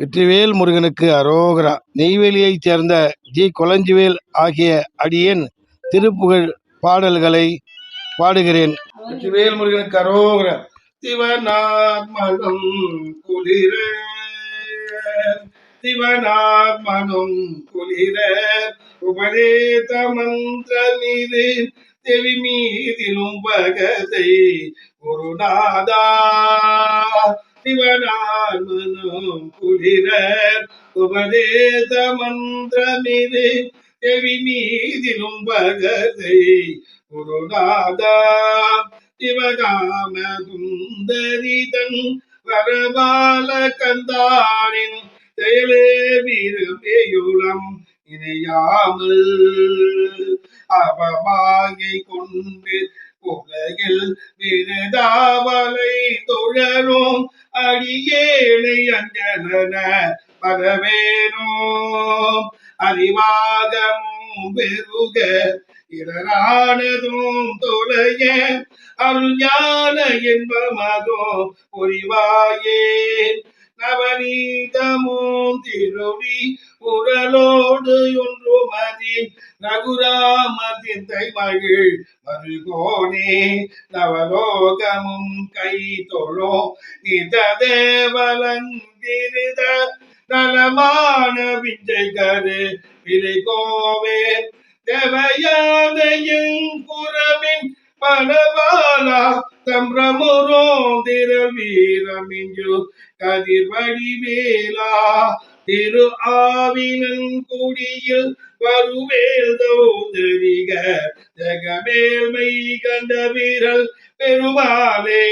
வெற்றிவேல் முருகனுக்கு அரோகரா. நெய்வேலியைச் சேர்ந்த ஜி. கொளஞ்சிவேல் ஆகிய அடியேன் திருப்புகழ் பாடல்களை பாடுகிறேன். வெற்றிவேல் முருகனுக்கு அரோகரா. சிவனார் மனம் குளிர, சிவனார் மனம் குளிர, உபதேச மந்திர மீது செவி மீதிலும் பகதை குருநாதா. சிவனார் மனம் குளிர, உபதேச மந்திர மீது செவி மீதிலும் பகதை குருநாதா. சிவகாம சுந்தரிதன் வரபால கந்தானின் செயலே விரும்பியுளம் இணையாமல் அவமாகை கொண்டு உலகில் விருதாவலை தொழரும் அடியேனை அஞ்சலன பரவேனோ. அறிவாகமும் பெருக இடரானதும் தொலைய அருள் ஞான என்பமதோ புரிவாயே. நவநீதமும் திருடி உரலோடு ஒன்றுமதி ரகுராமத்தின் தைமகிழ் மருகோனே. நவலோகமும் கை தொழோ நித தேவலங்கிருத நலமான விஞ்சை கரு விலை கோவே. தேவயானையின் புறமின் பணவாலா தம்பிரமுரோ திரள் வீரமிஞ்சு கதிர்வடிவேலா. திரு ஆவினன் குடியில் வருவேல் தௌதரிக ஜகமேல்மை கண்ட வீரல் பெருமாளே.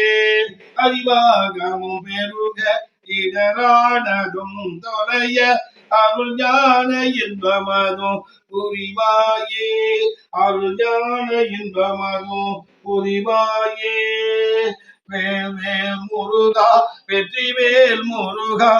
அறிவாகமும் பெருக இடரானதும் தொலைய அருள் ஞான இன்பமதோ புரிவாயே. அருள் ஞான இன்பமதோ புரிவாயே. வேல் முருகா, வெற்றிவேல் முருகா.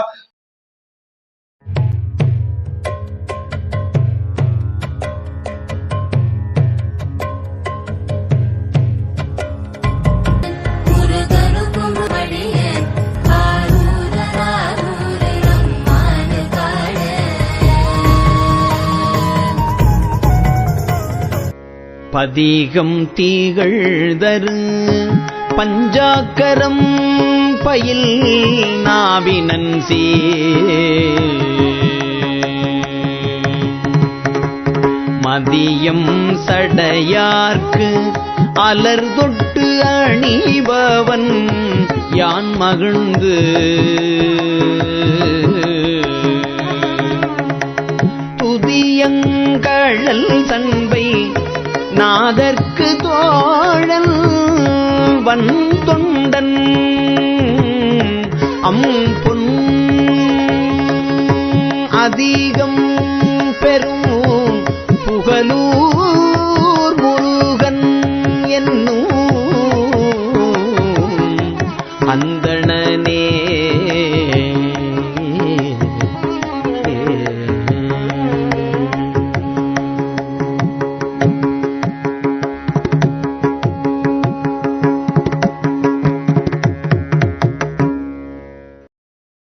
பதிகம் தீகழ்தரு பஞ்சாக்கரம் பயில் நாவினன் சே. மதியம் சடையார்க்கு அலர் தொட்டு அணிபவன் யான் மகிழ்ந்து துதியங்கழல் சண்பை நாதற்கு தோழன் வன் தொண்டன் அம்பொன் அதிகம்